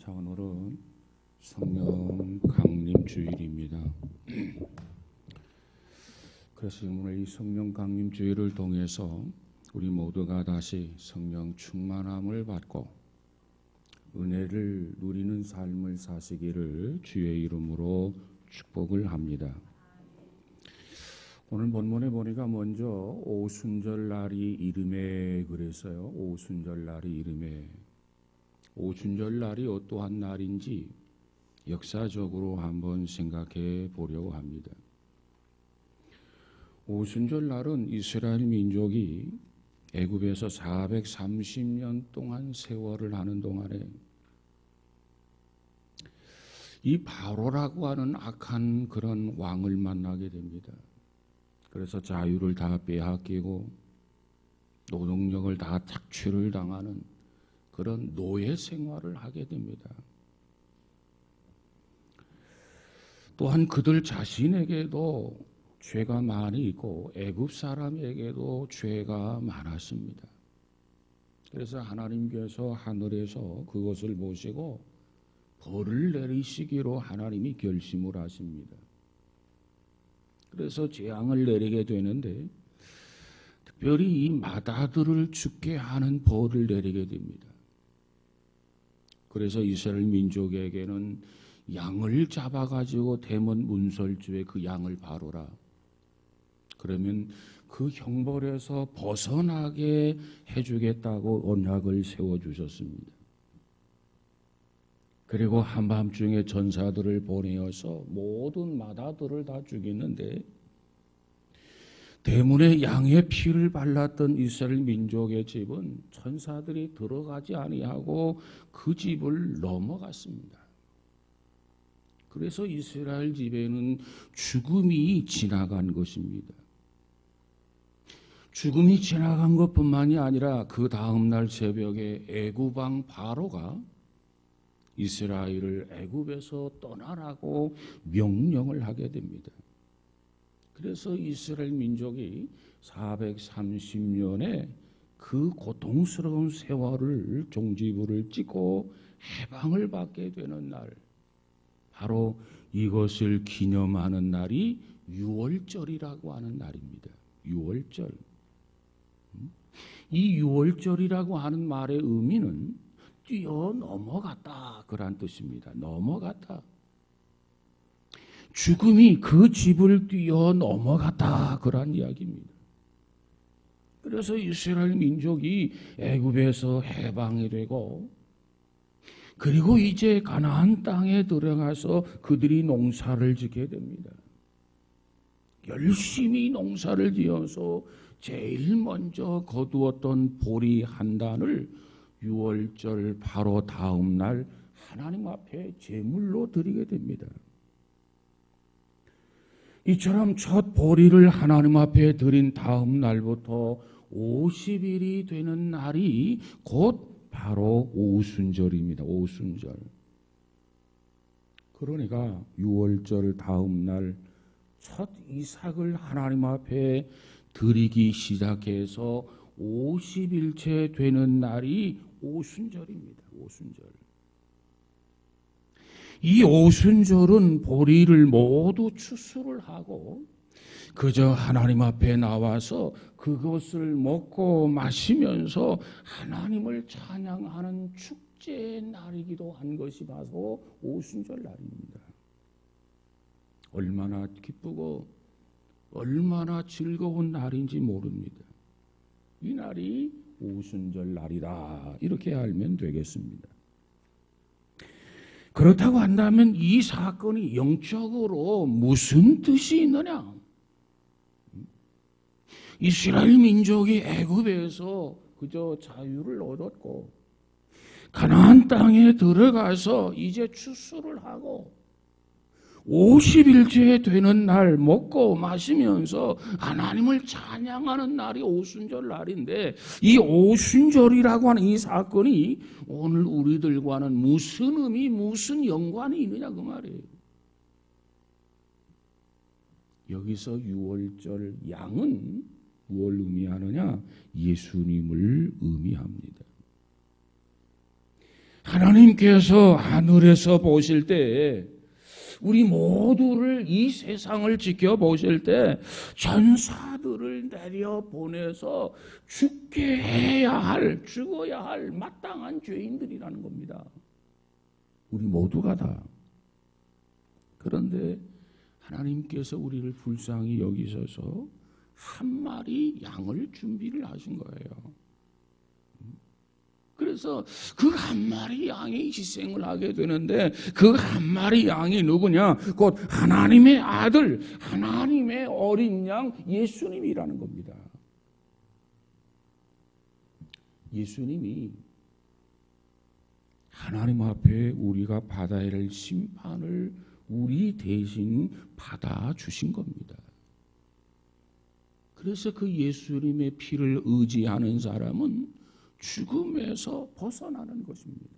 자, 오늘은 성령 강림 주일입니다. 그래서 오늘 이 성령 강림 주일을 통해서 우리 모두가 다시 성령 충만함을 받고 은혜를 누리는 삶을 사시기를 주의 이름으로 축복을 합니다. 오늘 본문에 보니까 먼저 오순절 날이 이름에 그랬어요. 오순절 날이 이름에. 오순절 날이 어떠한 날인지 역사적으로 한번 생각해 보려고 합니다. 오순절 날은 이스라엘 민족이 애굽에서 430년 동안 세월을 하는 동안에 이 바로라고 하는 악한 그런 왕을 만나게 됩니다. 그래서 자유를 다 빼앗기고 노동력을 다 착취를 당하는 그런 노예 생활을 하게 됩니다. 또한 그들 자신에게도 죄가 많이 있고 애굽 사람에게도 죄가 많았습니다. 그래서 하나님께서 하늘에서 그것을 보시고 벌을 내리시기로 하나님이 결심을 하십니다. 그래서 재앙을 내리게 되는데 특별히 이 마다들을 죽게 하는 벌을 내리게 됩니다. 그래서 이스라엘 민족에게는 양을 잡아가지고 대문 문설주에 그 양을 바로라. 그러면 그 형벌에서 벗어나게 해주겠다고 언약을 세워주셨습니다. 그리고 한밤중에 전사들을 보내어서 모든 마다들을 다 죽이는데 대문에 양의 피를 발랐던 이스라엘 민족의 집은 천사들이 들어가지 아니하고 그 집을 넘어갔습니다. 그래서 이스라엘 집에는 죽음이 지나간 것입니다. 죽음이 지나간 것뿐만이 아니라 그 다음날 새벽에 애굽 왕 바로가 이스라엘을 애굽에서 떠나라고 명령을 하게 됩니다. 그래서 이스라엘 민족이 430년의 그 고통스러운 세월을 종지부를 찍고 해방을 받게 되는 날, 바로 이것을 기념하는 날이 유월절이라고 하는 날입니다. 유월절. 이 유월절이라고 하는 말의 의미는 뛰어넘어갔다 그런 뜻입니다. 넘어갔다. 죽음이 그 집을 뛰어넘어갔다 그런 이야기입니다. 그래서 이스라엘 민족이 애굽에서 해방이 되고 그리고 이제 가나안 땅에 들어가서 그들이 농사를 짓게 됩니다. 열심히 농사를 지어서 제일 먼저 거두었던 보리 한 단을 유월절 바로 다음 날 하나님 앞에 제물로 드리게 됩니다. 이처럼 첫 보리를 하나님 앞에 드린 다음 날부터 50일이 되는 날이 곧 바로 오순절입니다. 오순절. 그러니까 유월절 다음 날 첫 이삭을 하나님 앞에 드리기 시작해서 50일째 되는 날이 오순절입니다. 오순절. 이 오순절은 보리를 모두 추수를 하고 그저 하나님 앞에 나와서 그것을 먹고 마시면서 하나님을 찬양하는 축제의 날이기도 한 것이 바로 오순절 날입니다. 얼마나 기쁘고 얼마나 즐거운 날인지 모릅니다. 이 날이 오순절 날이다 이렇게 알면 되겠습니다. 그렇다고 한다면 이 사건이 영적으로 무슨 뜻이 있느냐? 이스라엘 민족이 애굽에서 그저 자유를 얻었고 가나안 땅에 들어가서 이제 추수를 하고 50일째 되는 날 먹고 마시면서 하나님을 찬양하는 날이 오순절 날인데 이 오순절이라고 하는 이 사건이 오늘 우리들과는 무슨 의미, 무슨 연관이 있느냐 그 말이에요. 여기서 유월절 양은 무엇을 의미하느냐? 예수님을 의미합니다. 하나님께서 하늘에서 보실 때 우리 모두를 이 세상을 지켜보실 때 전사들을 내려보내서 죽어야 할 마땅한 죄인들이라는 겁니다. 우리 모두가 다. 그런데 하나님께서 우리를 불쌍히 여기셔서 한 마리 양을 준비를 하신 거예요. 그래서 그 한 마리 양이 희생을 하게 되는데 그 한 마리 양이 누구냐? 곧 하나님의 아들, 하나님의 어린 양 예수님이라는 겁니다. 예수님이 하나님 앞에 우리가 받아야 할 심판을 우리 대신 받아주신 겁니다. 그래서 그 예수님의 피를 의지하는 사람은 죽음에서 벗어나는 것입니다.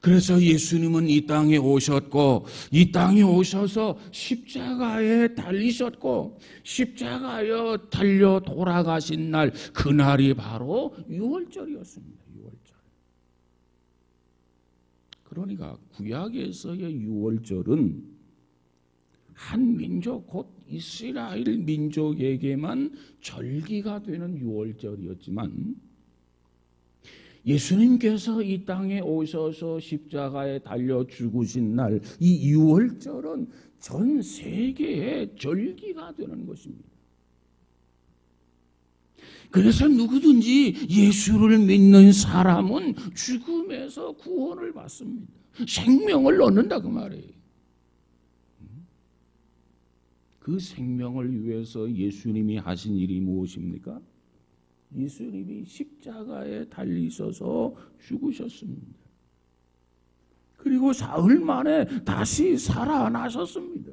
그래서 예수님은 이 땅에 오셨고 이 땅에 오셔서 십자가에 달리셨고 십자가에 달려 돌아가신 날 그날이 바로 유월절이었습니다. 유월절. 그러니까 구약에서의 유월절은 한 민족 곧 이스라엘 민족에게만 절기가 되는 유월절이었지만 예수님께서 이 땅에 오셔서 십자가에 달려 죽으신 날 이 유월절은 전 세계의 절기가 되는 것입니다. 그래서 누구든지 예수를 믿는 사람은 죽음에서 구원을 받습니다. 생명을 얻는다 그 말이에요. 그 생명을 위해서 예수님이 하신 일이 무엇입니까? 예수님이 십자가에 달리셔서 죽으셨습니다. 그리고 사흘 만에 다시 살아나셨습니다.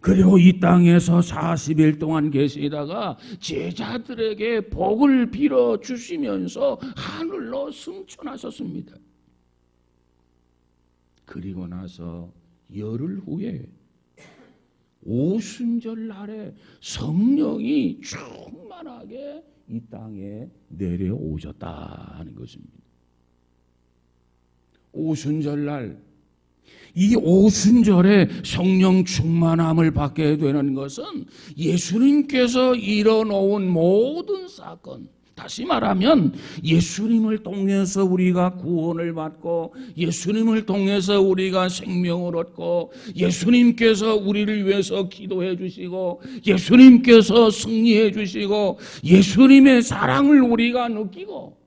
그리고 이 땅에서 40일 동안 계시다가 제자들에게 복을 빌어 주시면서 하늘로 승천하셨습니다. 그리고 나서 열흘 후에 오순절 날에 성령이 충만하게 이 땅에 내려오셨다는 것입니다. 오순절 날, 이 오순절에 성령 충만함을 받게 되는 것은 예수님께서 이뤄놓은 모든 사건, 다시 말하면 예수님을 통해서 우리가 구원을 받고 예수님을 통해서 우리가 생명을 얻고 예수님께서 우리를 위해서 기도해 주시고 예수님께서 승리해 주시고 예수님의 사랑을 우리가 느끼고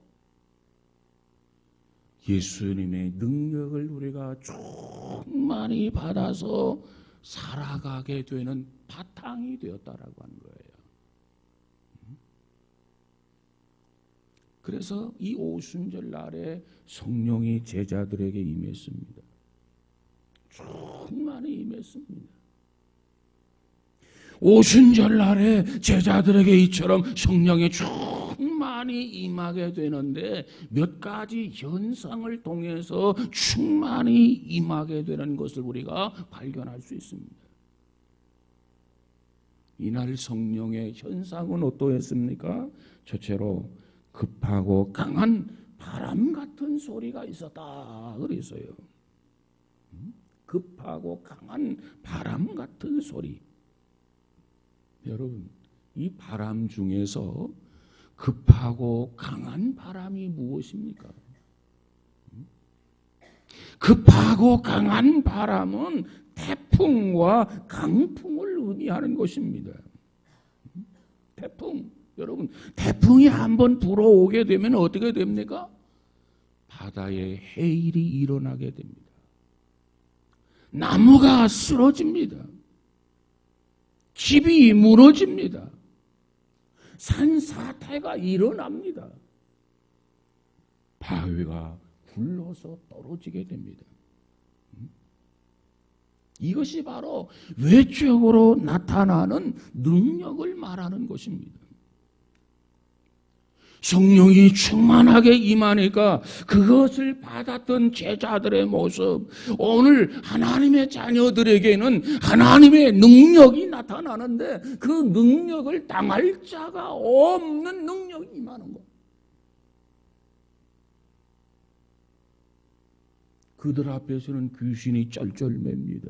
예수님의 능력을 우리가 충만히 받아서 살아가게 되는 바탕이 되었다라고 하는 거예요. 그래서 이 오순절 날에 성령이 제자들에게 임했습니다. 충만히 임했습니다. 오순절 날에 제자들에게 이처럼 성령이 충만히 임하게 되는데 몇 가지 현상을 통해서 충만히 임하게 되는 것을 우리가 발견할 수 있습니다. 이날 성령의 현상은 어떠했습니까? 첫째로 급하고 강한 바람 같은 소리가 있었다 그랬어요. 급하고 강한 바람 같은 소리. 여러분, 이 바람 중에서 급하고 강한 바람이 무엇입니까? 급하고 강한 바람은 태풍과 강풍을 의미하는 것입니다. 태풍. 여러분, 태풍이 한번 불어오게 되면 어떻게 됩니까? 바다에 해일이 일어나게 됩니다. 나무가 쓰러집니다. 집이 무너집니다. 산사태가 일어납니다. 바위가 굴러서 떨어지게 됩니다. 이것이 바로 외적으로 나타나는 능력을 말하는 것입니다. 성령이 충만하게 임하니까 그것을 받았던 제자들의 모습, 오늘 하나님의 자녀들에게는 하나님의 능력이 나타나는데 그 능력을 당할 자가 없는 능력이 임하는 것. 그들 앞에서는 귀신이 쩔쩔맵니다.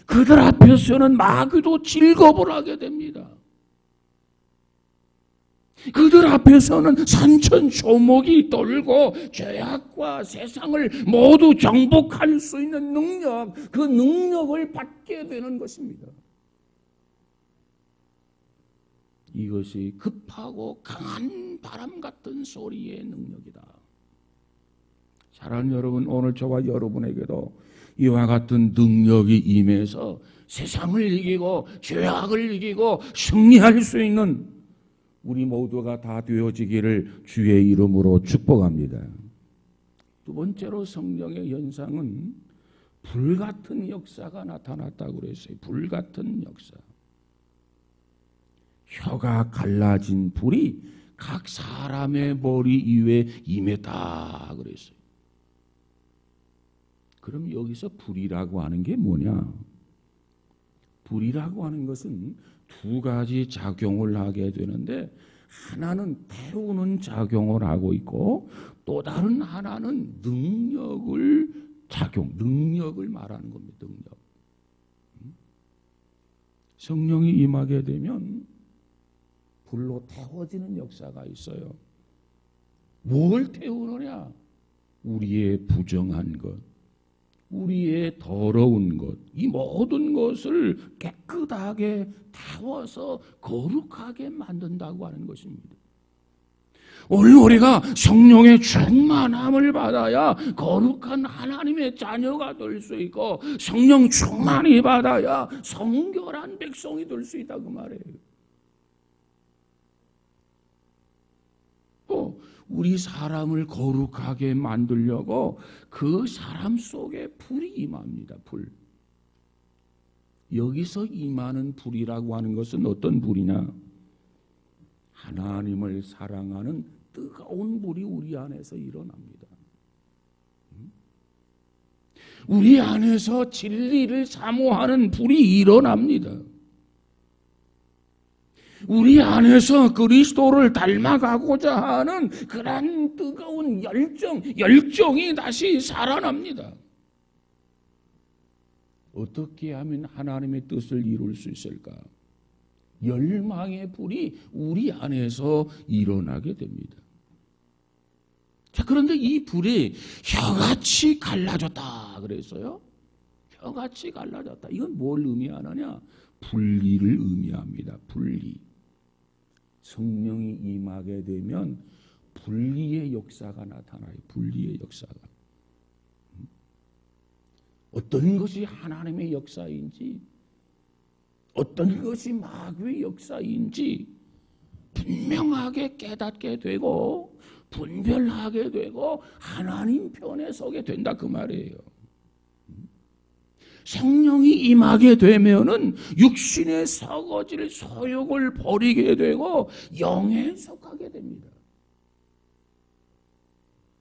그들 앞에서는 마귀도 즐겁을 하게 됩니다. 그들 앞에서는 산천조목이 돌고 죄악과 세상을 모두 정복할 수 있는 능력, 그 능력을 받게 되는 것입니다. 이것이 급하고 강한 바람 같은 소리의 능력이다. 사랑하는 여러분, 오늘 저와 여러분에게도 이와 같은 능력이 임해서 세상을 이기고 죄악을 이기고 승리할 수 있는 우리 모두가 다 되어지기를 주의 이름으로 축복합니다. 두 번째로 성령의 현상은 불같은 역사가 나타났다고 그랬어요. 불같은 역사. 혀가 갈라진 불이 각 사람의 머리 위에 임했다 그랬어요. 그럼 여기서 불이라고 하는 게 뭐냐? 불이라고 하는 것은 두 가지 작용을 하게 되는데, 하나는 태우는 작용을 하고 있고 또 다른 하나는 능력을 말하는 겁니다. 능력. 성령이 임하게 되면 불로 태워지는 역사가 있어요. 뭘 태우느냐? 우리의 부정한 것, 우리의 더러운 것, 이 모든 것을 깨끗하게 태워서 거룩하게 만든다고 하는 것입니다. 오늘 우리가 성령의 충만함을 받아야 거룩한 하나님의 자녀가 될 수 있고, 성령 충만히 받아야 성결한 백성이 될 수 있다 그 말이에요. 또 우리 사람을 거룩하게 만들려고 그 사람 속에 불이 임합니다. 불. 여기서 임하는 불이라고 하는 것은 어떤 불이냐? 하나님을 사랑하는 뜨거운 불이 우리 안에서 일어납니다. 우리 안에서 진리를 사모하는 불이 일어납니다. 우리 안에서 그리스도를 닮아가고자 하는 그런 뜨거운 열정이 다시 살아납니다. 어떻게 하면 하나님의 뜻을 이룰 수 있을까? 열망의 불이 우리 안에서 일어나게 됩니다. 자, 그런데 이 불이 혀같이 갈라졌다 그랬어요. 혀같이 갈라졌다. 이건 뭘 의미하느냐? 분리를 의미합니다. 분리. 성령이 임하게 되면 분리의 역사가 나타나요. 분리의 역사가. 어떤 것이 하나님의 역사인지, 어떤 것이 마귀의 역사인지 분명하게 깨닫게 되고 분별하게 되고 하나님 편에 서게 된다 그 말이에요. 성령이 임하게 되면은 육신의 서거질 소욕을 버리게 되고 영에 속하게 됩니다.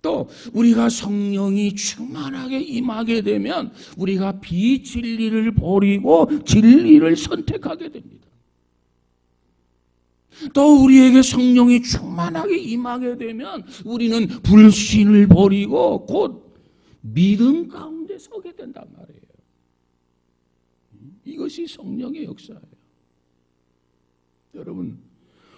또 우리가 성령이 충만하게 임하게 되면 우리가 비진리를 버리고 진리를 선택하게 됩니다. 또 우리에게 성령이 충만하게 임하게 되면 우리는 불신을 버리고 곧 믿음 가운데 서게 된단 말이에요. 이것이 성령의 역사예요. 여러분,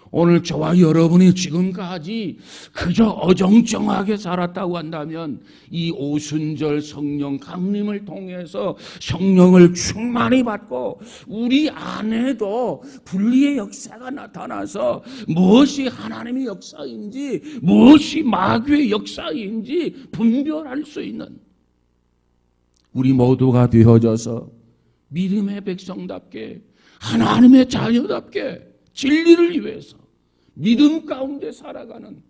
오늘 저와 여러분이 지금까지 그저 어정쩡하게 살았다고 한다면 이 오순절 성령 강림을 통해서 성령을 충만히 받고 우리 안에도 분리의 역사가 나타나서 무엇이 하나님의 역사인지 무엇이 마귀의 역사인지 분별할 수 있는 우리 모두가 되어져서 믿음의 백성답게 하나님의 자녀답게 진리를 위해서 믿음 가운데 살아가는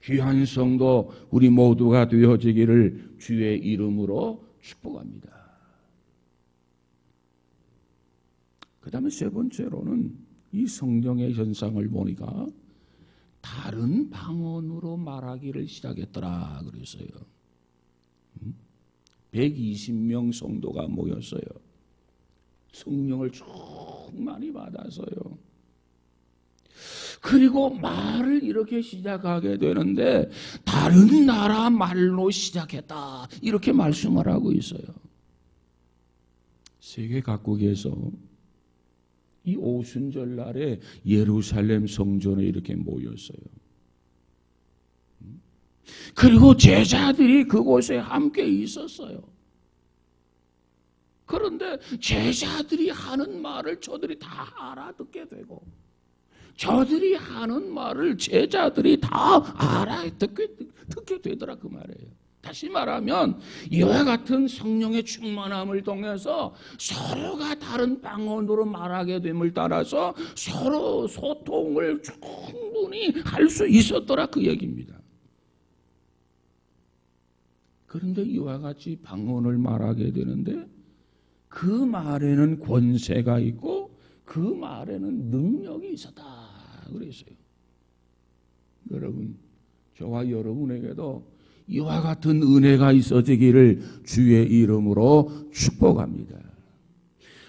귀한 성도 우리 모두가 되어지기를 주의 이름으로 축복합니다. 그 다음에 세 번째로는 이 성령의 현상을 보니까 다른 방언으로 말하기를 시작했더라 그랬어요. 120명 성도가 모였어요. 성령을 충만히 받아서요. 그리고 말을 이렇게 시작하게 되는데 다른 나라 말로 시작했다. 이렇게 말씀을 하고 있어요. 세계 각국에서 이 오순절 날에 예루살렘 성전에 이렇게 모였어요. 그리고 제자들이 그곳에 함께 있었어요. 그런데 제자들이 하는 말을 저들이 다 알아듣게 되고 저들이 하는 말을 제자들이 다 알아듣게 되더라 그 말이에요. 다시 말하면 이와 같은 성령의 충만함을 통해서 서로가 다른 방언으로 말하게 됨을 따라서 서로 소통을 충분히 할 수 있었더라 그 얘기입니다. 그런데 이와 같이 방언을 말하게 되는데 그 말에는 권세가 있고 그 말에는 능력이 있었다 그랬어요. 여러분, 저와 여러분에게도 이와 같은 은혜가 있어지기를 주의 이름으로 축복합니다.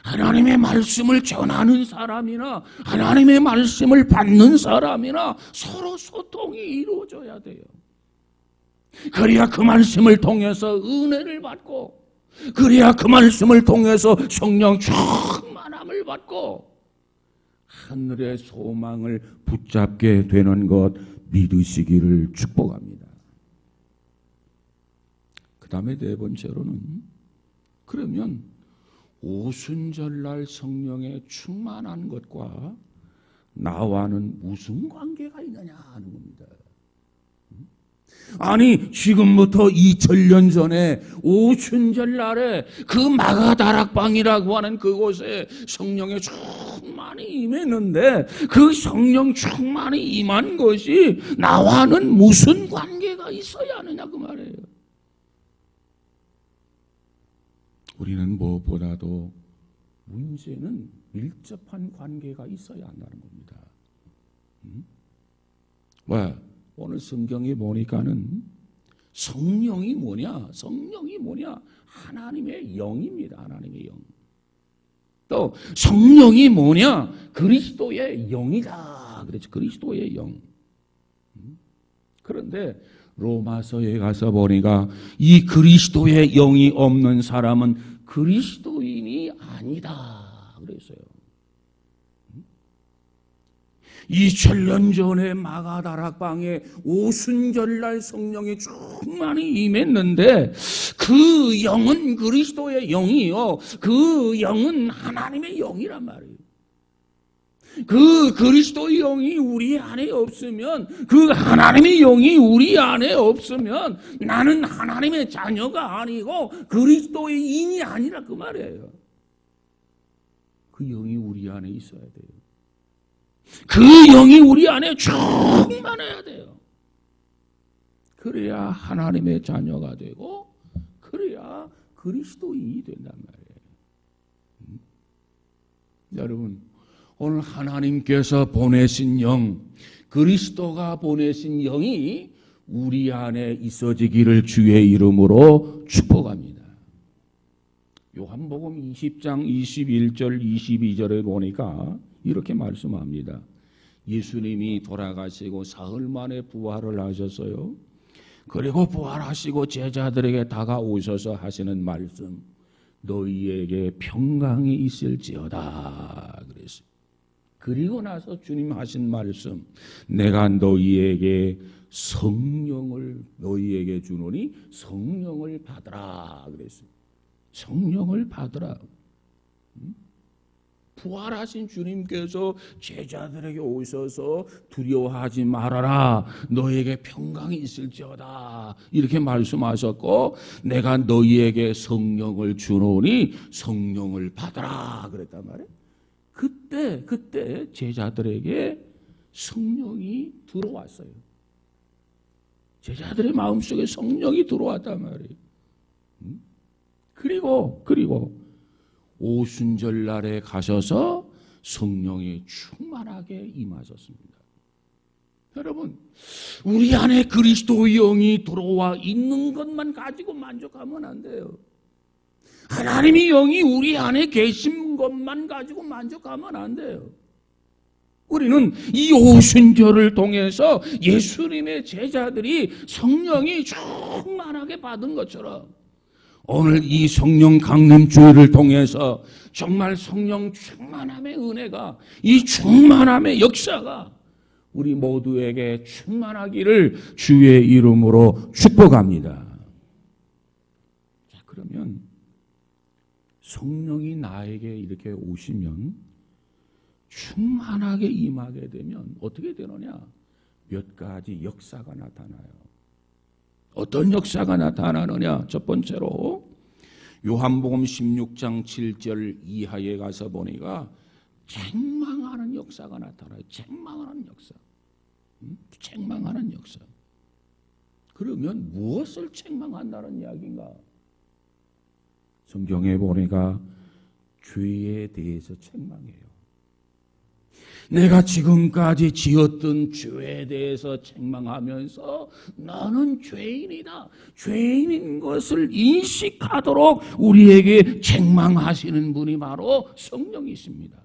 하나님의 말씀을 전하는 사람이나 하나님의 말씀을 받는 사람이나 서로 소통이 이루어져야 돼요. 그래야 그 말씀을 통해서 은혜를 받고 그래야 그 말씀을 통해서 성령 충만함을 받고 하늘의 소망을 붙잡게 되는 것 믿으시기를 축복합니다. 그 다음에 네 번째로는 그러면 오순절날 성령에 충만한 것과 나와는 무슨 관계가 있느냐 하는 겁니다. 아니 지금부터 2000년 전에 오순절날에 그 마가다락방이라고 하는 그곳에 성령의 충만히 임했는데 그 성령 충만히 임한 것이 나와는 무슨 관계가 있어야 하느냐 그 말이에요. 우리는 무엇보다도 문제는 밀접한 관계가 있어야 한다는 겁니다. 왜? 오늘 성경에 보니까는 성령이 뭐냐? 성령이 뭐냐? 하나님의 영입니다. 하나님의 영. 또 성령이 뭐냐? 그리스도의 영이다. 그렇죠. 그리스도의 영. 그런데 로마서에 가서 보니까 이 그리스도의 영이 없는 사람은 그리스도인이 아니다. 그랬어요. 2000년 전에 마가다락방에 오순절날 성령이 충만히 임했는데 그 영은 그리스도의 영이요. 그 영은 하나님의 영이란 말이에요. 그 그리스도의 영이 우리 안에 없으면 그 하나님의 영이 우리 안에 없으면 나는 하나님의 자녀가 아니고 그리스도의 인이 아니라 그 말이에요. 그 영이 우리 안에 있어야 돼요. 그 영이 우리 안에 충만해야 돼요. 그래야 하나님의 자녀가 되고 그래야 그리스도인이 된단 말이에요. 여러분, 오늘 하나님께서 보내신 영, 그리스도가 보내신 영이 우리 안에 있어지기를 주의 이름으로 축복합니다. 요한복음 20장 21절 22절에 보니까 이렇게 말씀합니다. 예수님이 돌아가시고 사흘 만에 부활을 하셨어요. 그리고 부활하시고 제자들에게 다가오셔서 하시는 말씀, 너희에게 평강이 있을지어다 그랬어요. 그리고 나서 주님 하신 말씀, 내가 너희에게 성령을 너희에게 주노니 성령을 받으라 그랬어요. 성령을 받으라. 부활하신 주님께서 제자들에게 오셔서 두려워하지 말아라. 너에게 평강이 있을지어다. 이렇게 말씀하셨고 내가 너희에게 성령을 주노니 성령을 받아라. 그랬단 말이에요. 그때 제자들에게 성령이 들어왔어요. 제자들의 마음속에 성령이 들어왔단 말이에요. 그리고 오순절날에 가셔서 성령이 충만하게 임하셨습니다. 여러분, 우리 안에 그리스도의 영이 들어와 있는 것만 가지고 만족하면 안 돼요. 하나님의 영이 우리 안에 계신 것만 가지고 만족하면 안 돼요. 우리는 이 오순절을 통해서 예수님의 제자들이 성령이 충만하게 받은 것처럼 오늘 이 성령 강림 주일을 통해서 정말 성령 충만함의 은혜가, 이 충만함의 역사가 우리 모두에게 충만하기를 주의 이름으로 축복합니다. 자, 그러면 성령이 나에게 이렇게 오시면, 충만하게 임하게 되면 어떻게 되느냐? 몇 가지 역사가 나타나요. 어떤 역사가 나타나느냐? 첫 번째로 요한복음 16장 7절 이하에 가서 보니까 책망하는 역사가 나타나요. 책망하는 역사. 책망하는 역사. 그러면 무엇을 책망한다는 이야기인가? 성경에 보니까 죄에 대해서 책망해요. 내가 지금까지 지었던 죄에 대해서 책망하면서 너는 죄인이다, 죄인인 것을 인식하도록 우리에게 책망하시는 분이 바로 성령이십니다.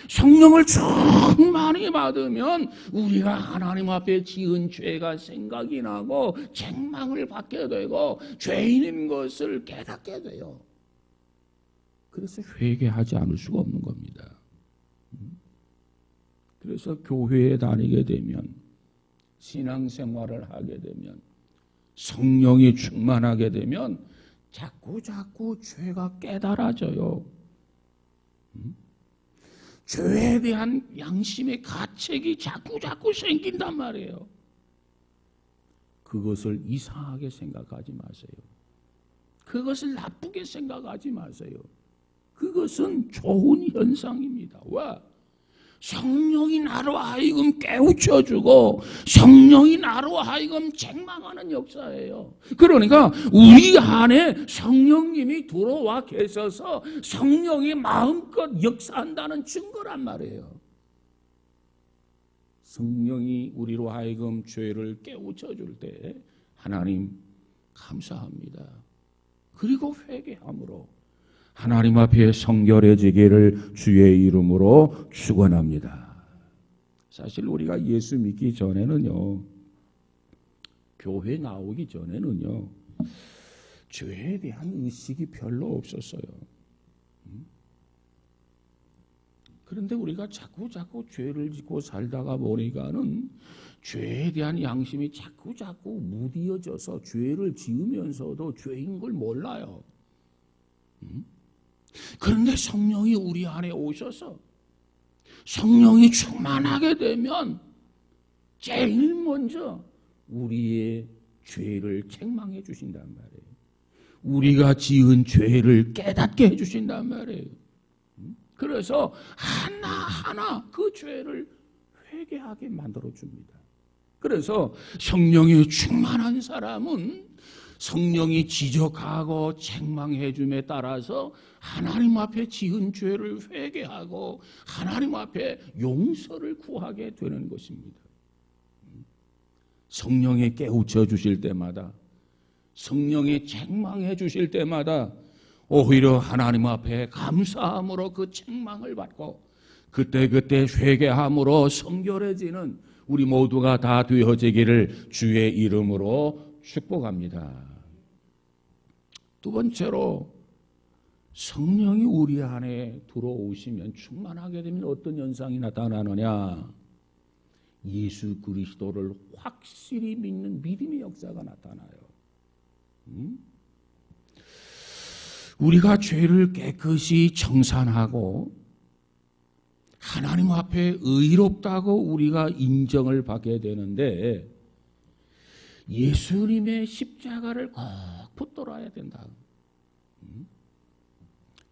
성령을 충만히 받으면 우리가 하나님 앞에 지은 죄가 생각이 나고 책망을 받게 되고 죄인인 것을 깨닫게 돼요. 그래서 회개하지 않을 수가 없는 겁니다. 그래서 교회에 다니게 되면, 신앙생활을 하게 되면, 성령이 충만하게 되면 자꾸 죄가 깨달아져요. 죄에 대한 양심의 가책이 자꾸 생긴단 말이에요. 그것을 이상하게 생각하지 마세요. 그것을 나쁘게 생각하지 마세요. 그것은 좋은 현상입니다. 왜? 성령이 나로 하여금 깨우쳐주고 성령이 나로 하여금 책망하는 역사예요. 그러니까 우리 안에 성령님이 들어와 계셔서 성령이 마음껏 역사한다는 증거란 말이에요. 성령이 우리로 하여금 죄를 깨우쳐줄 때 하나님 감사합니다. 그리고 회개함으로 하나님 앞에 성결해지기를 주의 이름으로 축원합니다. 사실 우리가 예수 믿기 전에는요, 교회 나오기 전에는요, 죄에 대한 의식이 별로 없었어요. 그런데 우리가 자꾸 죄를 짓고 살다가 보니까는 죄에 대한 양심이 자꾸 무디어져서 죄를 지으면서도 죄인 걸 몰라요. 그런데 성령이 우리 안에 오셔서 성령이 충만하게 되면 제일 먼저 우리의 죄를 책망해 주신단 말이에요. 우리가 지은 죄를 깨닫게 해주신단 말이에요. 그래서 하나하나 그 죄를 회개하게 만들어줍니다. 그래서 성령이 충만한 사람은 성령이 지적하고 책망해 줌에 따라서 하나님 앞에 지은 죄를 회개하고 하나님 앞에 용서를 구하게 되는 것입니다. 성령이 깨우쳐 주실 때마다, 성령이 책망해 주실 때마다 오히려 하나님 앞에 감사함으로 그 책망을 받고 그때 회개함으로 성결해지는 우리 모두가 다 되어지기를 주의 이름으로 축복합니다. 두 번째로 성령이 우리 안에 들어오시면, 충만하게 되면 어떤 현상이 나타나느냐? 예수 그리스도를 확실히 믿는 믿음의 역사가 나타나요. 우리가 죄를 깨끗이 청산하고 하나님 앞에 의롭다고 우리가 인정을 받게 되는데 예수님의 십자가를 꼭 붙들어야 된다.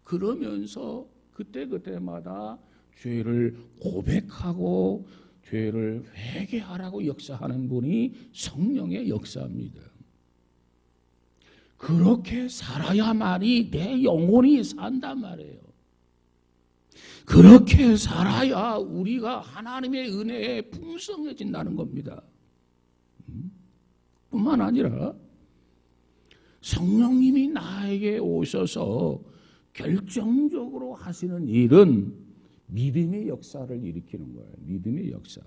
그러면서 그때마다 죄를 고백하고 죄를 회개하라고 역사하는 분이 성령의 역사입니다. 그렇게 살아야만이 내 영혼이 산단 말이에요. 그렇게 살아야 우리가 하나님의 은혜에 풍성해진다는 겁니다. 뿐만 아니라 성령님이 나에게 오셔서 결정적으로 하시는 일은 믿음의 역사를 일으키는 거예요. 믿음의 역사.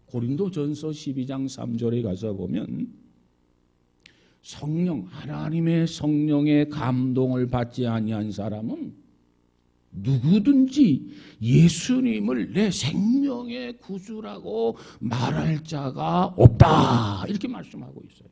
고린도전서 12장 3절에 가서 보면 성령, 하나님의 성령의 감동을 받지 아니한 사람은 누구든지 예수님을 내 생명의 구주라고 말할 자가 없다. 이렇게 말씀하고 있어요.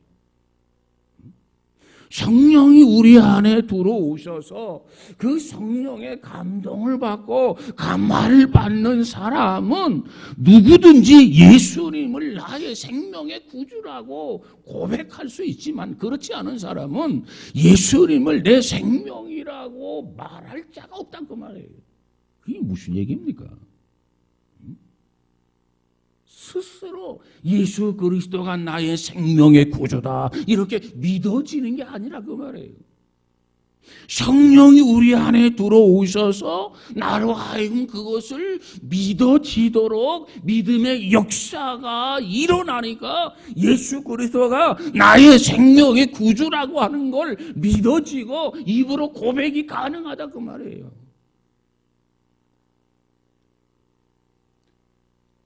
성령이 우리 안에 들어오셔서 그 성령의 감동을 받고 감화를 받는 사람은 누구든지 예수님을 나의 생명의 구주라고 고백할 수 있지만, 그렇지 않은 사람은 예수님을 내 생명이라고 말할 자가 없다는 그 말이에요. 그게 무슨 얘기입니까? 스스로 예수 그리스도가 나의 생명의 구주다 이렇게 믿어지는 게 아니라 그 말이에요. 성령이 우리 안에 들어오셔서 나로 하여금 그것을 믿어지도록 믿음의 역사가 일어나니까 예수 그리스도가 나의 생명의 구주라고 하는 걸 믿어지고 입으로 고백이 가능하다 그 말이에요.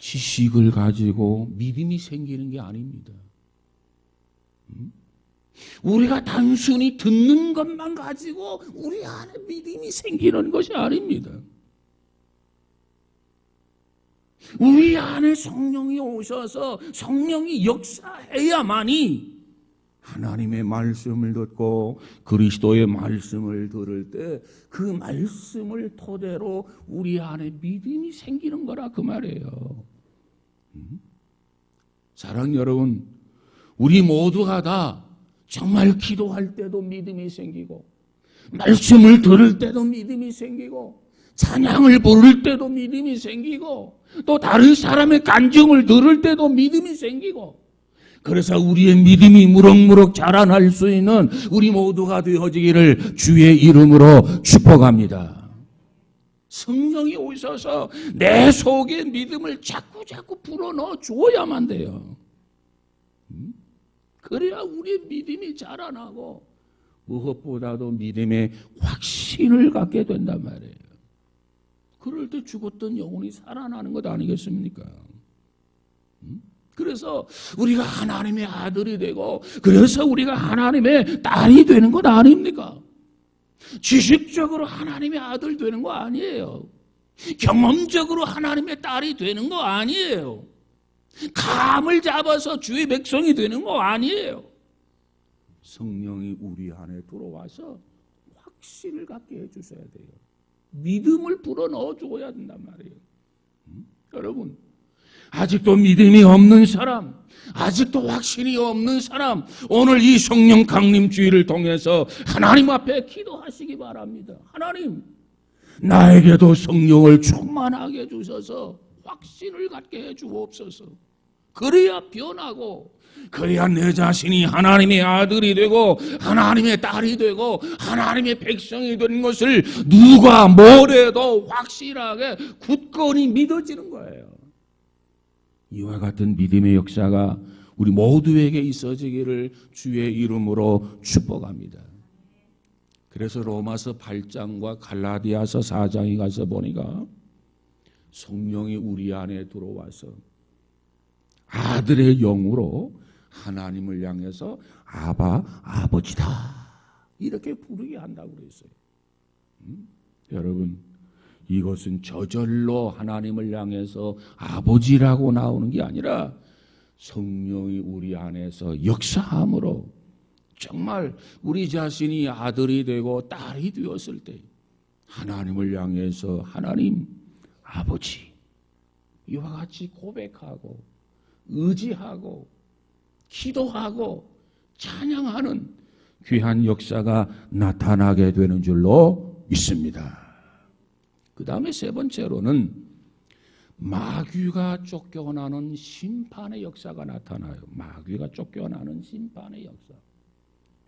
지식을 가지고 믿음이 생기는 게 아닙니다. 우리가 단순히 듣는 것만 가지고 우리 안에 믿음이 생기는 것이 아닙니다. 우리 안에 성령이 오셔서 성령이 역사해야만이 하나님의 말씀을 듣고 그리스도의 말씀을 들을 때 그 말씀을 토대로 우리 안에 믿음이 생기는 거라 그 말이에요. 사랑하는 여러분, 우리 모두가 다 정말 기도할 때도 믿음이 생기고 말씀을 들을 때도 믿음이 생기고 찬양을 부를 때도 믿음이 생기고 또 다른 사람의 간증을 들을 때도 믿음이 생기고, 그래서 우리의 믿음이 무럭무럭 자라날 수 있는 우리 모두가 되어지기를 주의 이름으로 축복합니다. 성령이 오셔서 내 속에 믿음을 자꾸 불어넣어 주어야만 돼요. 그래야 우리의 믿음이 자라나고 무엇보다도 믿음의 확신을 갖게 된단 말이에요. 그럴 때 죽었던 영혼이 살아나는 것 아니겠습니까? 그래서 우리가 하나님의 아들이 되고 그래서 우리가 하나님의 딸이 되는 것 아닙니까? 지식적으로 하나님의 아들 되는 거 아니에요. 경험적으로 하나님의 딸이 되는 거 아니에요. 감을 잡아서 주의 백성이 되는 거 아니에요. 성령이 우리 안에 들어와서 확신을 갖게 해주셔야 돼요. 믿음을 불어넣어 줘야 된단 말이에요. 여러분, 아직도 믿음이 없는 사람, 아직도 확신이 없는 사람, 오늘 이 성령 강림 주의를 통해서 하나님 앞에 기도하시기 바랍니다. 하나님, 나에게도 성령을 충만하게 해주셔서 확신을 갖게 해주옵소서. 그래야 변하고, 그래야 내 자신이 하나님의 아들이 되고 하나님의 딸이 되고 하나님의 백성이 된 것을 누가 뭐래도 확실하게 굳건히 믿어지는 거예요. 이와 같은 믿음의 역사가 우리 모두에게 있어지기를 주의 이름으로 축복합니다. 그래서 로마서 8장과 갈라디아서 4장에 가서 보니까 성령이 우리 안에 들어와서 아들의 영으로 하나님을 향해서 아바, 아버지다 이렇게 부르게 한다고 그랬어요. 여러분, 이것은 저절로 하나님을 향해서 아버지라고 나오는 게 아니라 성령이 우리 안에서 역사함으로 정말 우리 자신이 아들이 되고 딸이 되었을 때 하나님을 향해서 하나님, 아버지 이와 같이 고백하고 의지하고 기도하고 찬양하는 귀한 역사가 나타나게 되는 줄로 믿습니다. 그 다음에 세 번째로는 마귀가 쫓겨나는 심판의 역사가 나타나요. 마귀가 쫓겨나는 심판의 역사.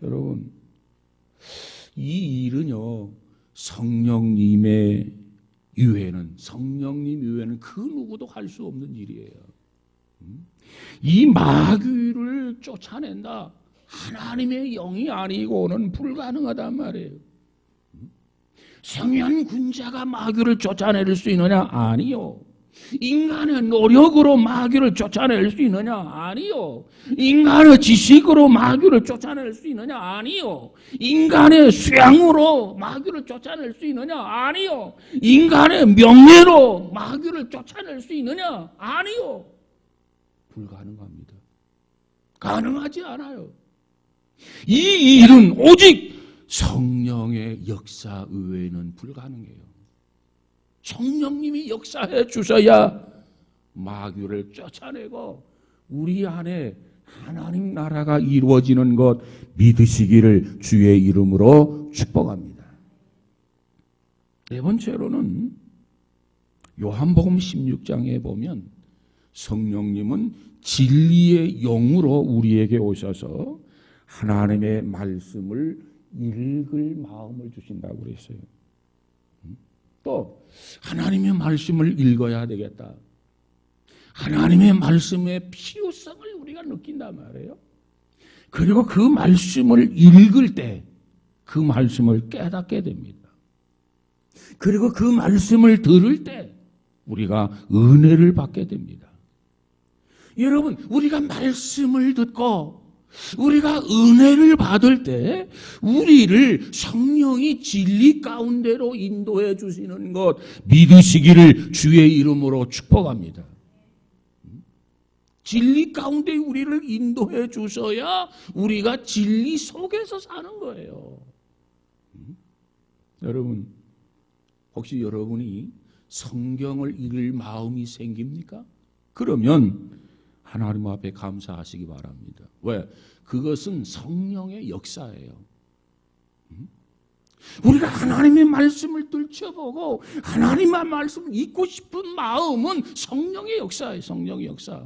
여러분, 이 일은요, 성령님 이외에는 그 누구도 할 수 없는 일이에요. 이 마귀를 쫓아낸다. 하나님의 영이 아니고는 불가능하단 말이에요. 성현군자가 마귀를 쫓아낼 수 있느냐? 아니요. 인간의 노력으로 마귀를 쫓아낼 수 있느냐? 아니요. 인간의 지식으로 마귀를 쫓아낼 수 있느냐? 아니요. 인간의 수양으로 마귀를 쫓아낼 수 있느냐? 아니요. 인간의 명예로 마귀를 쫓아낼 수 있느냐? 아니요. 불가능합니다. 가능하지 않아요. 이 일은 오직 성령의 역사 외에는 불가능해요. 성령님이 역사해 주셔야 마귀를 쫓아내고 우리 안에 하나님 나라가 이루어지는 것 믿으시기를 주의 이름으로 축복합니다. 네 번째로는 요한복음 16장에 보면 성령님은 진리의 영으로 우리에게 오셔서 하나님의 말씀을 읽을 마음을 주신다고 그랬어요. 또 하나님의 말씀을 읽어야 되겠다. 하나님의 말씀의 필요성을 우리가 느낀단 말이에요. 그리고 그 말씀을 읽을 때 그 말씀을 깨닫게 됩니다. 그리고 그 말씀을 들을 때 우리가 은혜를 받게 됩니다. 여러분, 우리가 말씀을 듣고 우리가 은혜를 받을 때 우리를 성령이 진리 가운데로 인도해 주시는 것 믿으시기를 주의 이름으로 축복합니다. 진리 가운데 우리를 인도해 주셔야 우리가 진리 속에서 사는 거예요. 여러분, 혹시 여러분이 성경을 읽을 마음이 생깁니까? 그러면 하나님 앞에 감사하시기 바랍니다. 왜? 그것은 성령의 역사예요. 우리가 하나님의 말씀을 들춰보고 하나님의 말씀을 읽고 싶은 마음은 성령의 역사예요. 성령의 역사.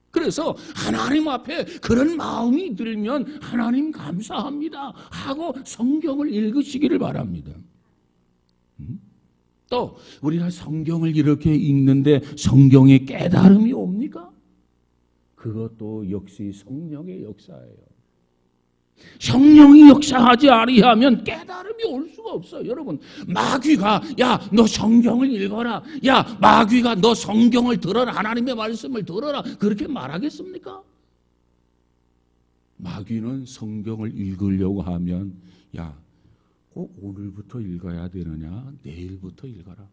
그래서 하나님 앞에 그런 마음이 들면 하나님 감사합니다 하고 성경을 읽으시기를 바랍니다. 또 우리가 성경을 이렇게 읽는데 성경의 깨달음이 옵니까? 그것도 역시 성령의 역사예요. 성령이 역사하지 아니하면 깨달음이 올 수가 없어요. 여러분, 마귀가 야, 너 성경을 읽어라. 야, 마귀가 너 성경을 들어라. 하나님의 말씀을 들어라. 그렇게 말하겠습니까? 마귀는 성경을 읽으려고 하면 야, 꼭 오늘부터 읽어야 되느냐? 내일부터 읽어라.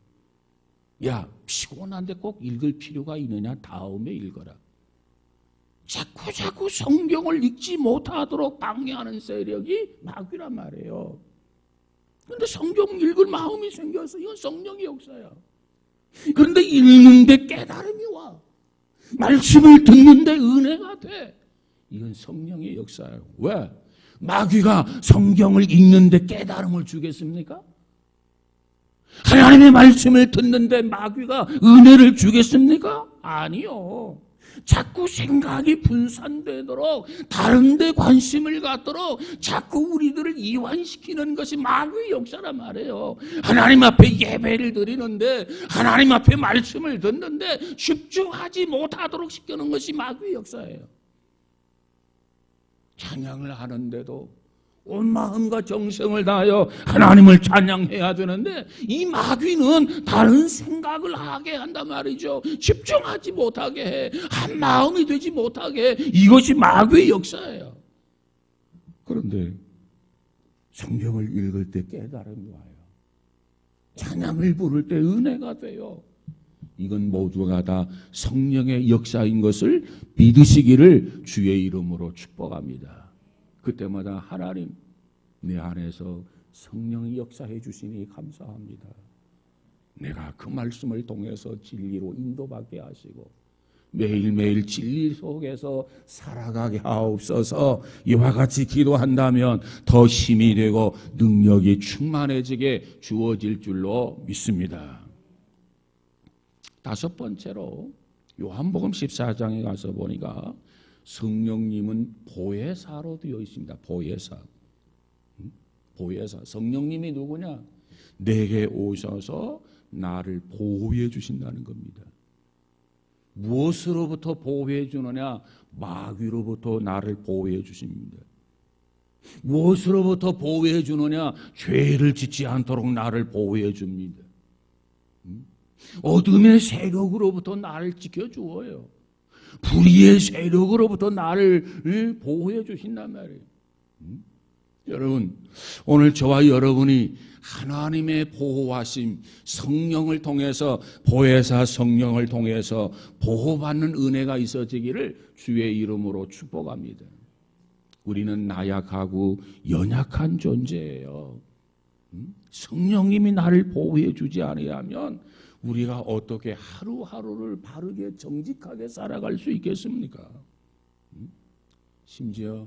야, 피곤한데 꼭 읽을 필요가 있느냐? 다음에 읽어라. 자꾸 성경을 읽지 못하도록 방해하는 세력이 마귀란 말이에요. 그런데 성경 읽을 마음이 생겨서 이건 성령의 역사야. 그런데 읽는데 깨달음이 와. 말씀을 듣는데 은혜가 돼. 이건 성령의 역사예요. 왜? 마귀가 성경을 읽는데 깨달음을 주겠습니까? 하나님의 말씀을 듣는데 마귀가 은혜를 주겠습니까? 아니요. 자꾸 생각이 분산되도록 다른 데 관심을 갖도록 자꾸 우리들을 이완시키는 것이 마귀의 역사란 말이에요. 하나님 앞에 예배를 드리는데 하나님 앞에 말씀을 듣는데 집중하지 못하도록 시키는 것이 마귀의 역사예요. 찬양을 하는데도 온 마음과 정성을 다하여 하나님을 찬양해야 되는데 이 마귀는 다른 생각을 하게 한단 말이죠. 집중하지 못하게 해. 한 마음이 되지 못하게 해. 이것이 마귀의 역사예요. 그런데 성경을 읽을 때 깨달음이 와요. 찬양을 부를 때 은혜가 돼요. 이건 모두가 다 성령의 역사인 것을 믿으시기를 주의 이름으로 축복합니다. 그때마다 하나님 내 안에서 성령이 역사해 주시니 감사합니다. 내가 그 말씀을 통해서 진리로 인도받게 하시고 매일매일 진리 속에서 살아가게 하옵소서. 이와 같이 기도한다면 더 힘이 되고 능력이 충만해지게 주어질 줄로 믿습니다. 다섯 번째로 요한복음 14장에 가서 보니까 성령님은 보혜사로 되어 있습니다. 보혜사. 보혜사. 성령님이 누구냐? 내게 오셔서 나를 보호해 주신다는 겁니다. 무엇으로부터 보호해 주느냐? 마귀로부터 나를 보호해 주십니다. 무엇으로부터 보호해 주느냐? 죄를 짓지 않도록 나를 보호해 줍니다. 어둠의 세력으로부터 나를 지켜주어요. 불의의 세력으로부터 나를 보호해 주신단 말이에요. 여러분, 오늘 저와 여러분이 하나님의 보호하심, 성령을 통해서, 보혜사 성령을 통해서 보호받는 은혜가 있어지기를 주의 이름으로 축복합니다. 우리는 나약하고 연약한 존재예요. 성령님이 나를 보호해 주지 아니하면 우리가 어떻게 하루하루를 바르게 정직하게 살아갈 수 있겠습니까? 심지어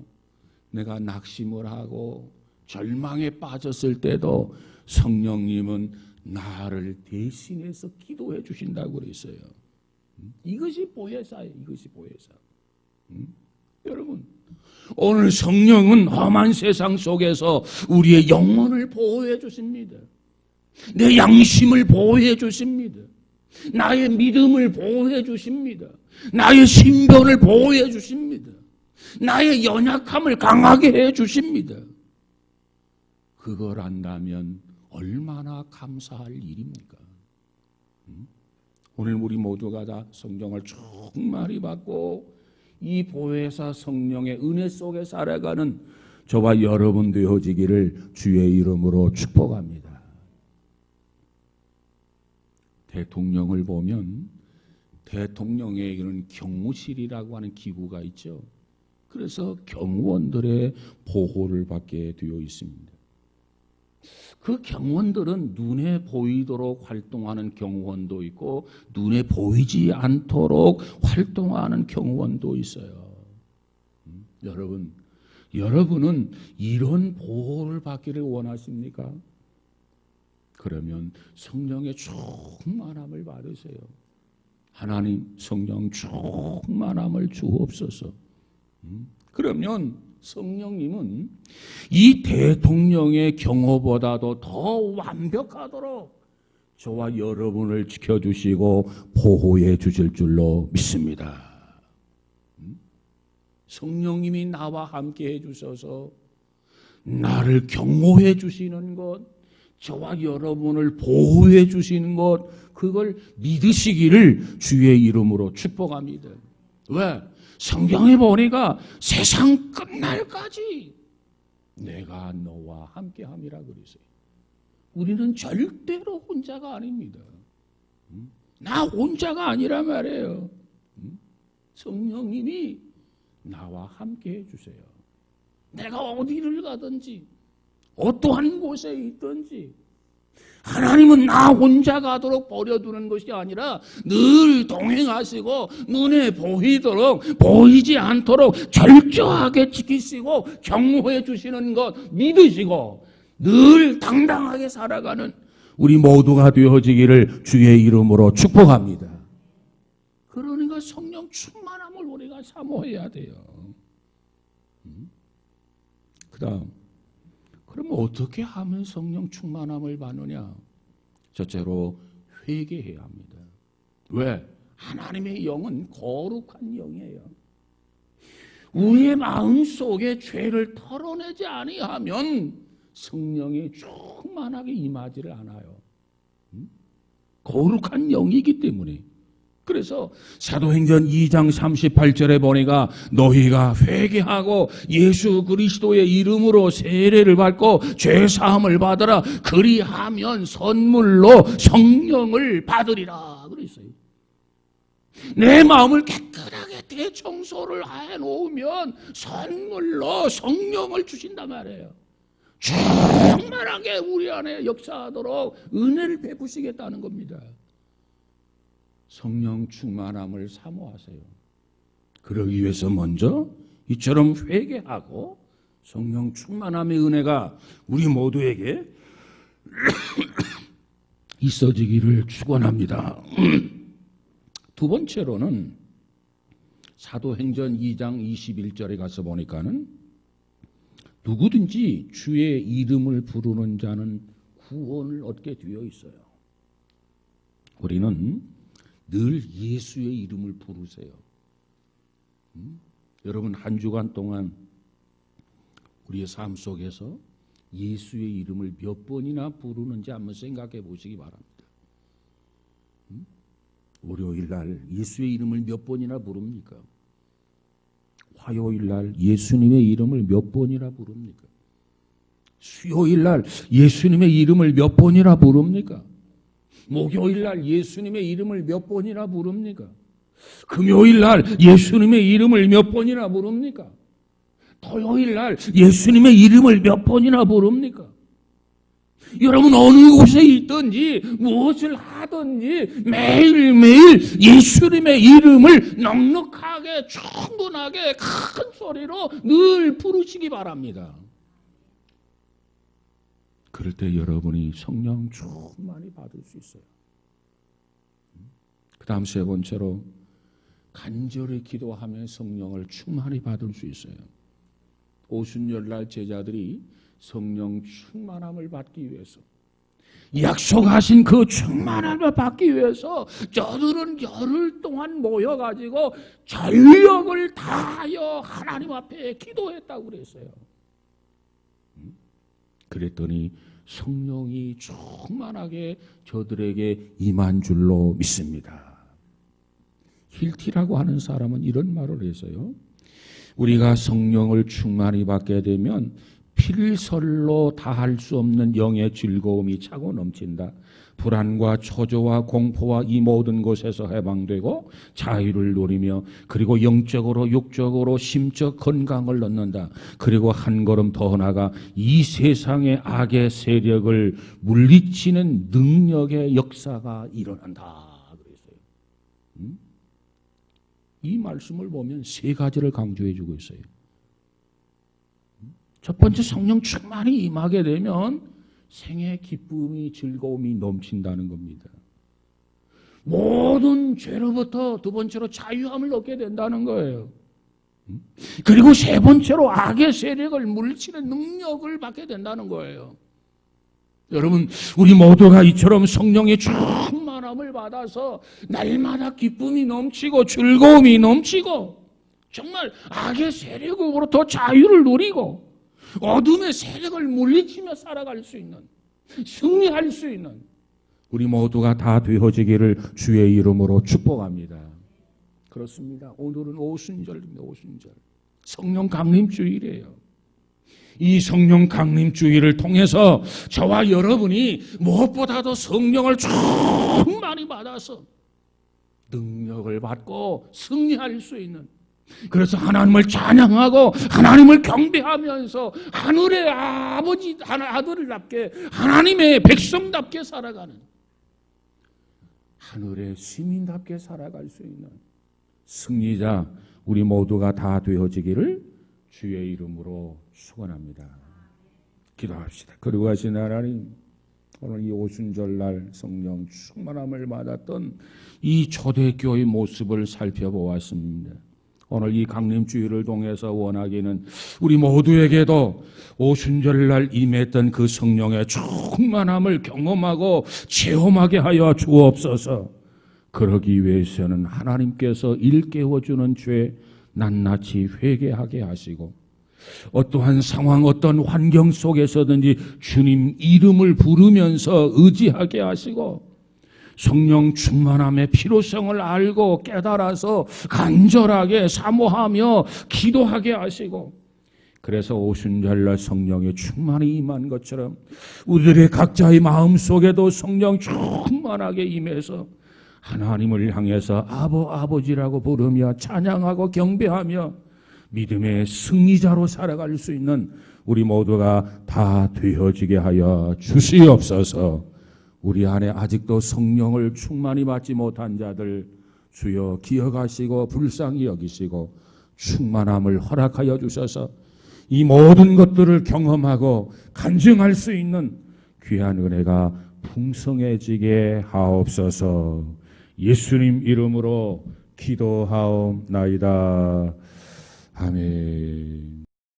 내가 낙심을 하고 절망에 빠졌을 때도 성령님은 나를 대신해서 기도해 주신다고 그랬어요. 이것이 보혜사예요. 이것이 보혜사. 여러분, 오늘 성령은 험한 세상 속에서 우리의 영혼을 보호해 주십니다. 내 양심을 보호해 주십니다. 나의 믿음을 보호해 주십니다. 나의 신변을 보호해 주십니다. 나의 연약함을 강하게 해 주십니다. 그걸 안다면 얼마나 감사할 일입니까? 오늘 우리 모두가 다 성령을 충만히 받고 이 보혜사 성령의 은혜 속에 살아가는 저와 여러분 되어지기를 주의 이름으로 축복합니다. 대통령을 보면 대통령에게는 경호실이라고 하는 기구가 있죠. 그래서 경호원들의 보호를 받게 되어 있습니다. 그 경호원들은 눈에 보이도록 활동하는 경호원도 있고 눈에 보이지 않도록 활동하는 경호원도 있어요. 여러분은 이런 보호를 받기를 원하십니까? 그러면 성령의 충만함을 받으세요. 하나님 성령 충만함을 주옵소서. 그러면 성령님은 이 대통령의 경호보다도 더 완벽하도록 저와 여러분을 지켜주시고 보호해 주실 줄로 믿습니다. 성령님이 나와 함께 해주셔서 나를 경호해 주시는 것, 저와 여러분을 보호해 주시는 것, 그걸 믿으시기를 주의 이름으로 축복합니다. 왜? 성경에 보니까 세상 끝날까지 내가 너와 함께함이라 그랬어요. 우리는 절대로 혼자가 아닙니다. 나 혼자가 아니라 말이에요. 성령님이 나와 함께 해주세요. 내가 어디를 가든지 어떠한 곳에 있든지 하나님은 나 혼자 가도록 버려두는 것이 아니라 늘 동행하시고 눈에 보이도록 보이지 않도록 철저하게 지키시고 경호해 주시는 것 믿으시고 늘 당당하게 살아가는 우리 모두가 되어지기를 주의 이름으로 축복합니다. 그러니까 성령 충만함을 우리가 사모해야 돼요. 그 다음, 그럼 어떻게 하면 성령 충만함을 받느냐? 첫째로 회개해야 합니다. 왜? 하나님의 영은 거룩한 영이에요. 우리의 마음속에 죄를 털어내지 아니하면 성령이 충만하게 임하지를 않아요. 거룩한 영이기 때문에. 그래서 사도행전 2장 38절에 보니까 너희가 회개하고 예수 그리스도의 이름으로 세례를 받고 죄사함을 받으라. 그리하면 선물로 성령을 받으리라 그랬어요. 내 마음을 깨끗하게 대청소를 해놓으면 선물로 성령을 주신단 말이에요. 충만하게 우리 안에 역사하도록 은혜를 베푸시겠다는 겁니다. 성령 충만함을 사모하세요. 그러기 위해서 먼저 이처럼 회개하고 성령 충만함의 은혜가 우리 모두에게 있어지기를 축원합니다. 두 번째로는 사도행전 2장 21절에 가서 보니까는 누구든지 주의 이름을 부르는 자는 구원을 얻게 되어 있어요. 우리는 늘 예수의 이름을 부르세요. 여러분 한 주간 동안 우리의 삶 속에서 예수의 이름을 몇 번이나 부르는지 한번 생각해 보시기 바랍니다. 월요일 날 예수의 이름을 몇 번이나 부릅니까? 화요일 날 예수님의 이름을 몇 번이나 부릅니까? 수요일 날 예수님의 이름을 몇 번이나 부릅니까? 목요일 날 예수님의 이름을 몇 번이나 부릅니까? 금요일 날 예수님의 이름을 몇 번이나 부릅니까? 토요일 날 예수님의 이름을 몇 번이나 부릅니까? 여러분 어느 곳에 있든지 무엇을 하든지 매일매일 예수님의 이름을 넉넉하게 충분하게 큰 소리로 늘 부르시기 바랍니다. 그럴 때 여러분이 성령 충만히 받을 수 있어요. 그 다음 세 번째로 간절히 기도하며 성령을 충만히 받을 수 있어요. 오순절날 제자들이 성령 충만함을 받기 위해서, 약속하신 그 충만함을 받기 위해서 저들은 열흘 동안 모여가지고 전력을 다하여 하나님 앞에 기도했다고 그랬어요. 그랬더니 성령이 충만하게 저들에게 임한 줄로 믿습니다. 힐티라고 하는 사람은 이런 말을 했어요. 우리가 성령을 충만히 받게 되면 필설로 다할 수 없는 영의 즐거움이 차고 넘친다. 불안과 초조와 공포와 이 모든 것에서 해방되고 자유를 누리며 그리고 영적으로 육적으로 심적 건강을 얻는다. 그리고 한 걸음 더 나아가 이 세상의 악의 세력을 물리치는 능력의 역사가 일어난다. 그랬어요. 이 말씀을 보면 세 가지를 강조해 주고 있어요. 첫 번째, 성령 충만히 임하게 되면 생의 기쁨이 즐거움이 넘친다는 겁니다. 모든 죄로부터 두 번째로 자유함을 얻게 된다는 거예요. 그리고 세 번째로 악의 세력을 물리치는 능력을 받게 된다는 거예요. 여러분, 우리 모두가 이처럼 성령의 충만함을 받아서 날마다 기쁨이 넘치고 즐거움이 넘치고 정말 악의 세력으로부터 자유를 누리고 어둠의 세력을 물리치며 살아갈 수 있는, 승리할 수 있는 우리 모두가 다 되어지기를 주의 이름으로 축복합니다. 그렇습니다. 오늘은 오순절입니다. 오순절. 성령 강림주일이에요. 이 성령 강림주일을 통해서 저와 여러분이 무엇보다도 성령을 충만히 받아서 능력을 받고 승리할 수 있는, 그래서 하나님을 찬양하고 하나님을 경배하면서 하늘의 아버지 아들답게 하나님의 백성답게 살아가는, 하늘의 시민답게 살아갈 수 있는 승리자 우리 모두가 다 되어지기를 주의 이름으로 축원합니다. 기도합시다. 그리고 하신 하나님, 오늘 이 오순절날 성령 충만함을 받았던 이 초대교회의 모습을 살펴보았습니다. 오늘 이 강림주일을 통해서 원하기는 우리 모두에게도 오순절날 임했던 그 성령의 충만함을 경험하고 체험하게 하여 주옵소서. 그러기 위해서는 하나님께서 일깨워주는 죄 낱낱이 회개하게 하시고, 어떠한 상황 어떤 환경 속에서든지 주님 이름을 부르면서 의지하게 하시고, 성령 충만함의 필요성을 알고 깨달아서 간절하게 사모하며 기도하게 하시고, 그래서 오순절날 성령이 충만히 임한 것처럼 우리들의 각자의 마음속에도 성령 충만하게 임해서 하나님을 향해서 아버지라고 부르며 찬양하고 경배하며 믿음의 승리자로 살아갈 수 있는 우리 모두가 다 되어지게 하여 주시옵소서. 우리 안에 아직도 성령을 충만히 받지 못한 자들 주여 기억하시고 불쌍히 여기시고 충만함을 허락하여 주셔서 이 모든 것들을 경험하고 간증할 수 있는 귀한 은혜가 풍성해지게 하옵소서. 예수님 이름으로 기도하옵나이다. 아멘.